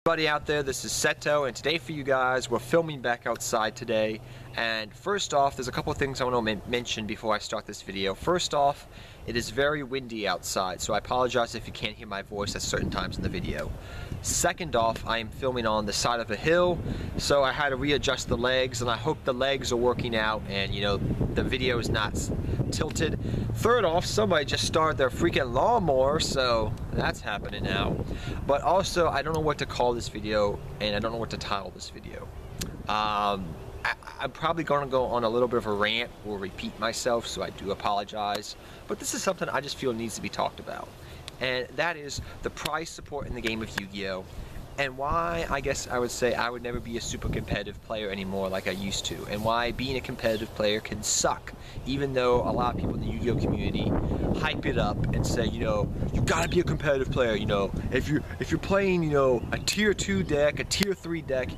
Everybody out there, this is Seto, and today for you guys, we're filming back outside today. And first off, there's a couple of things I want to mention before I start this video. First off, it is very windy outside, so I apologize if you can't hear my voice at certain times in the video. Second off, I am filming on the side of a hill, so I had to readjust the legs, and I hope the legs are working out and, you know, the video is not tilted. Third off, somebody just started their freaking lawnmower, so that's happening now. But also, I don't know what to call this video, and I don't know what to title this video. I'm probably going to go on a little bit of a rant or repeat myself, so I do apologize. But this is something I just feel needs to be talked about. And that is the prize support in the game of Yu-Gi-Oh! And why, I guess I would say, I would never be a super competitive player anymore like I used to. And why being a competitive player can suck. Even though a lot of people in the Yu-Gi-Oh! Community hype it up and say, you know, you gotta be a competitive player, you know. If you're playing, you know, a tier 2 deck, a tier 3 deck,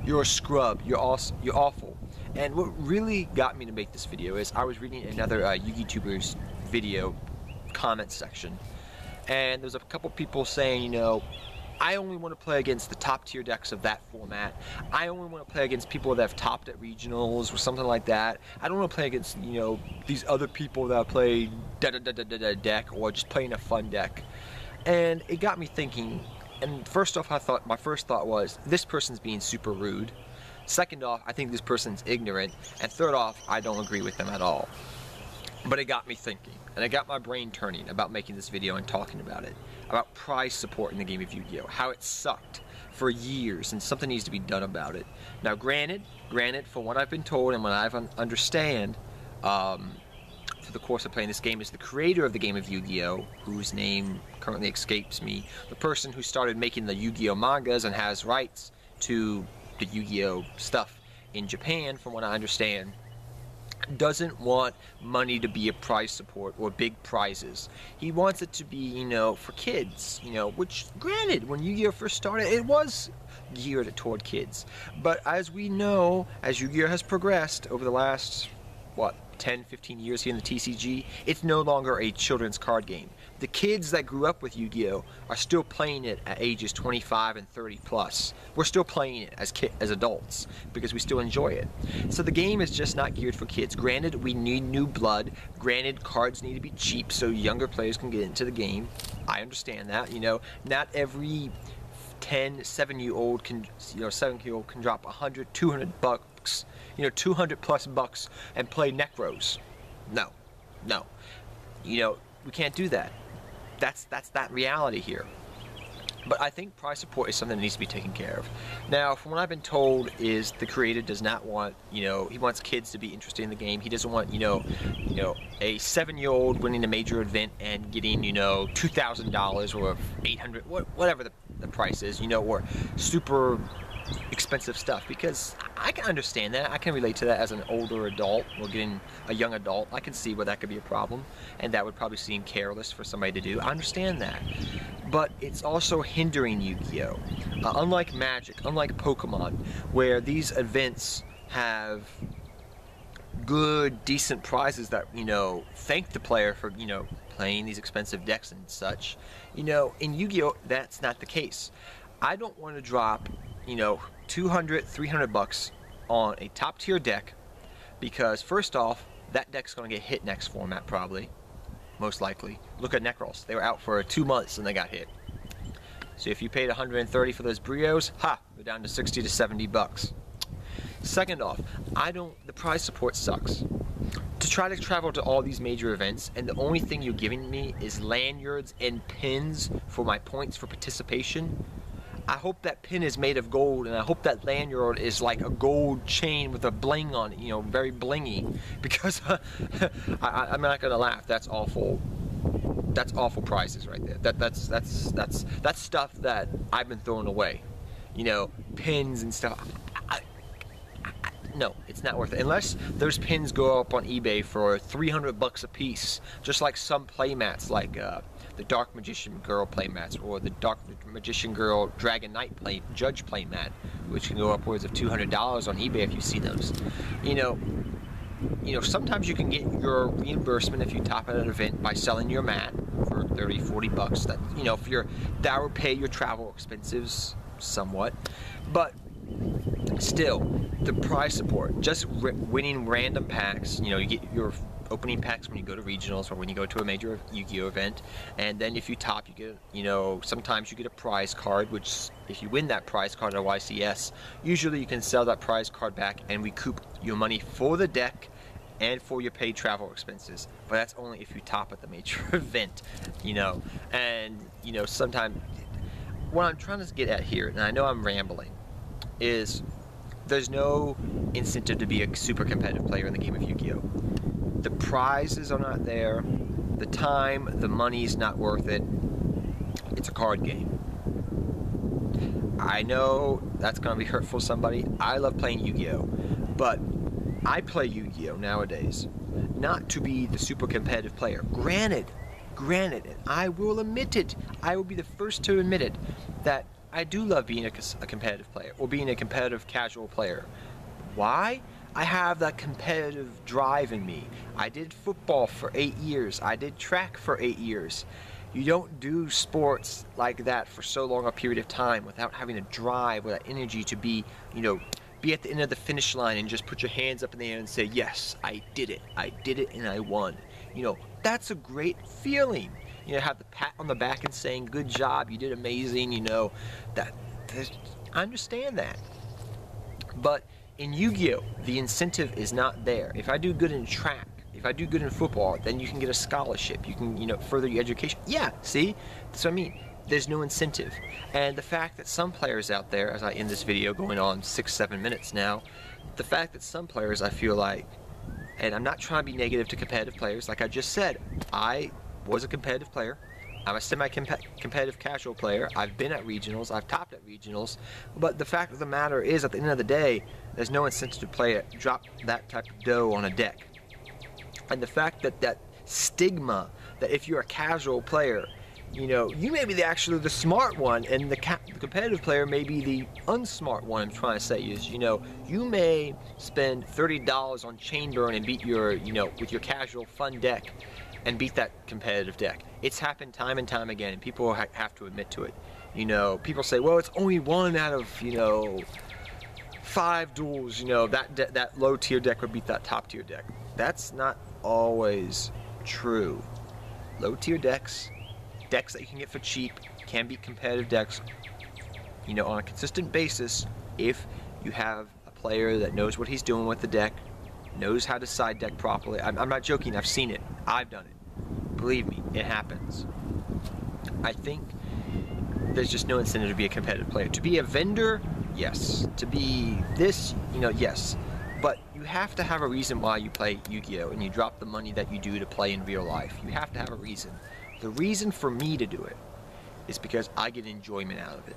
you're a scrub, you're awful. And what really got me to make this video is I was reading another Yu-Gi-Tuber's video comment section. And there's a couple people saying, you know, I only want to play against the top tier decks of that format. I only want to play against people that have topped at regionals or something like that. I don't want to play against, you know, these other people that play deck or just playing a fun deck. And it got me thinking. And first off, my first thought was, this person's being super rude. Second off, I think this person's ignorant. And third off, I don't agree with them at all. But it got me thinking, and it got my brain turning about making this video and talking about it. About prize support in the game of Yu-Gi-Oh! How it sucked for years, and something needs to be done about it. Now granted, from what I've been told and what I understand, through the course of playing this game, is the creator of the game of Yu-Gi-Oh! Whose name currently escapes me. The person who started making the Yu-Gi-Oh! Mangas and has rights to the Yu-Gi-Oh! Stuff in Japan, from what I understand, doesn't want money to be a prize support or big prizes. He wants it to be, you know, for kids, you know, which granted, when Yu-Gi-Oh! First started, it was geared toward kids. But as we know, as Yu-Gi-Oh! Has progressed over the last, what, 10, 15 years here in the TCG, it's no longer a children's card game. The kids that grew up with Yu-Gi-Oh! Are still playing it at ages 25 and 30 plus. We're still playing it as adults because we still enjoy it. So the game is just not geared for kids. Granted, we need new blood. Granted, cards need to be cheap so younger players can get into the game. I understand that. You know, not every 7-year-old can drop 100, 200 bucks, you know, 200 plus bucks and play Necros. No. You know, we can't do that. That's that reality here. But I think prize support is something that needs to be taken care of. Now, from what I've been told, is the creator does not want, you know, he wants kids to be interested in the game. He doesn't want, you know, a 7-year-old winning a major event and getting, you know, $2,000 or $800, whatever the price is, you know, or super expensive stuff, because I can understand that. I can relate to that as an older adult or getting a young adult. I can see where that could be a problem, and that would probably seem careless for somebody to do. I understand that. But it's also hindering Yu-Gi-Oh! Unlike Magic, unlike Pokemon, where these events have good, decent prizes that, you know, thank the player for, you know, playing these expensive decks and such. You know, in Yu-Gi-Oh! That's not the case. I don't want to drop, you know, 200, 300 bucks on a top tier deck because first off, that deck's going to get hit next format probably, most likely. Look at Necros. They were out for 2 months and they got hit. So if you paid 130 for those Brios, they're down to 60 to 70 bucks. Second off, the prize support sucks. To try to travel to all these major events and the only thing you're giving me is lanyards and pins for my points for participation. I hope that pin is made of gold, and I hope that lanyard is like a gold chain with a bling on it, you know, very blingy, because I'm not gonna laugh. That's awful. That's awful prizes right there. That's stuff that I've been throwing away. You know, pins and stuff. No, it's not worth it. Unless those pins go up on eBay for 300 bucks a piece, just like some playmats, like the Dark Magician Girl playmats, or the Dark Magician Girl Dragon Knight Judge playmat, which can go upwards of $200 on eBay if you see those. You know, sometimes you can get your reimbursement if you top at an event by selling your mat for 30, 40 bucks. That, you know, that would pay your travel expenses somewhat, but still, the prize support, just winning random packs, you know, you get your opening packs when you go to regionals or when you go to a major Yu-Gi-Oh event, and then if you top, you get, you know, sometimes you get a prize card, which if you win that prize card at YCS, usually you can sell that prize card back and recoup your money for the deck and for your paid travel expenses, but that's only if you top at the major event, you know. And you know, sometimes what I'm trying to get at here, and I know I'm rambling, is there's no incentive to be a super competitive player in the game of Yu-Gi-Oh! The prizes are not there, the time, the money's not worth it. It's a card game. I know that's gonna be hurtful to somebody. I love playing Yu-Gi-Oh! But I play Yu-Gi-Oh! Nowadays not to be the super competitive player. Granted, and I will admit it, I will be the first to admit it, that I do love being a competitive player, or being a competitive casual player. Why? I have that competitive drive in me. I did football for 8 years. I did track for 8 years. You don't do sports like that for so long a period of time without having a drive, with that energy to be, you know, be at the end of the finish line and just put your hands up in the air and say, yes, I did it and I won. You know, that's a great feeling. You know, have the pat on the back and saying, good job, you did amazing, you know, I understand that. But in Yu-Gi-Oh! The incentive is not there. If I do good in track, if I do good in football, then you can get a scholarship. You can, you know, further your education. Yeah, see? That's what I mean. There's no incentive. And the fact that some players out there, as I end this video going on 6-7 minutes now, the fact that some players, I feel like, and I'm not trying to be negative to competitive players, like I just said, I was a competitive player. I'm a semi-competitive casual player. I've been at regionals. I've topped at regionals. But the fact of the matter is, at the end of the day, there's no incentive to play it, drop that type of dough on a deck. And the fact that that stigma, that if you're a casual player, you know, you may be actually the smart one, and the competitive player may be the unsmart one. I'm trying to say is, you know, you may spend $30 on chain burn and beat your, you know, with your casual fun deck, and beat that competitive deck. It's happened time and time again, and people have to admit to it. You know, people say, well, it's only 1 out of, you know, 5 duels, you know, that low tier deck would beat that top tier deck. That's not always true. Low tier decks that you can get for cheap, can beat competitive decks, you know, on a consistent basis if you have a player that knows what he's doing with the deck, knows how to side deck properly. I'm not joking, I've seen it. I've done it. Believe me, it happens. I think there's just no incentive to be a competitive player. To be a vendor, yes. To be this, you know, yes. But you have to have a reason why you play Yu-Gi-Oh! And you drop the money that you do to play in real life. You have to have a reason. The reason for me to do it is because I get enjoyment out of it.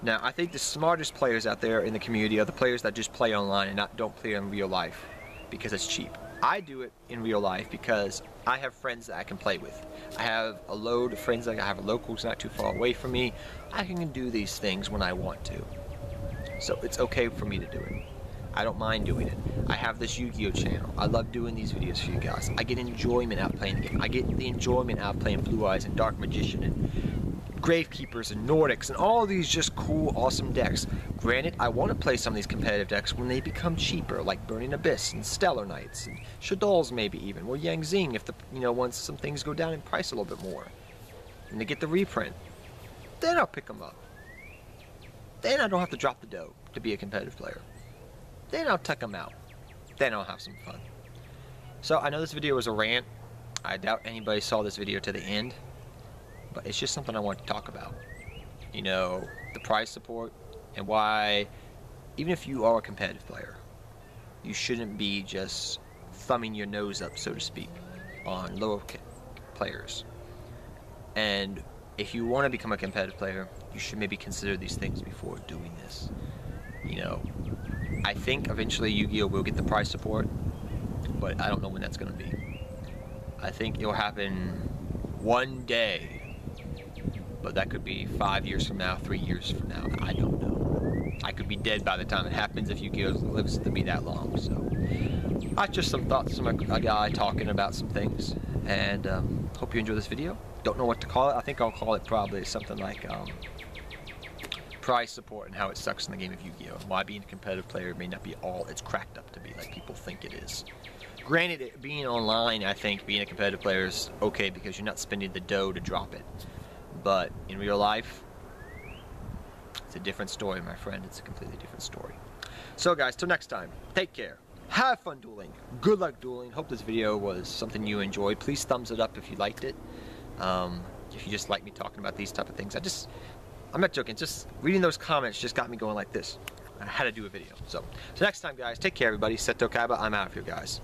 Now, I think the smartest players out there in the community are the players that just play online and don't play in real life because it's cheap. I do it in real life because I have friends that I can play with. I have a load of friends, like I have a locals not too far away from me. I can do these things when I want to. So it's okay for me to do it. I don't mind doing it. I have this Yu-Gi-Oh! Channel. I love doing these videos for you guys. I get enjoyment out of playing the game. I get the enjoyment out of playing Blue Eyes and Dark Magician and Gravekeepers and Nordics and all these just cool, awesome decks. Granted, I want to play some of these competitive decks when they become cheaper, like Burning Abyss and Stellar Knights and Shadol's maybe even, or Yang Zing if the, you know, once some things go down in price a little bit more and they get the reprint. Then I'll pick them up. Then I don't have to drop the dough to be a competitive player. Then I'll tuck them out. Then I'll have some fun. So I know this video was a rant. I doubt anybody saw this video to the end, but it's just something I want to talk about. You know, the prize support and why, even if you are a competitive player, you shouldn't be just thumbing your nose up, so to speak, on lower players. And if you want to become a competitive player, you should maybe consider these things before doing this. You know, I think eventually Yu-Gi-Oh! Will get the prize support, but I don't know when that's going to be. I think it'll happen one day, but that could be 5 years from now, 3 years from now. I don't know. I could be dead by the time it happens if Yu-Gi-Oh! Lives to be that long. So that's just some thoughts from a guy talking about some things, and hope you enjoy this video. Don't know what to call it. I think I'll call it probably something like prize support and how it sucks in the game of Yu-Gi-Oh! And why being a competitive player may not be all it's cracked up to be like people think it is. Granted, it being online, I think being a competitive player is okay because you're not spending the dough to drop it. But in real life, it's a different story, my friend. It's a completely different story. So guys, till next time, take care. Have fun dueling. Good luck dueling. Hope this video was something you enjoyed. Please thumbs it up if you liked it. If you just like me talking about these type of things. I'm not joking. Just reading those comments just got me going like this. I had to do a video. So next time, guys, take care, everybody. Seto Kaiba. I'm out of here, guys.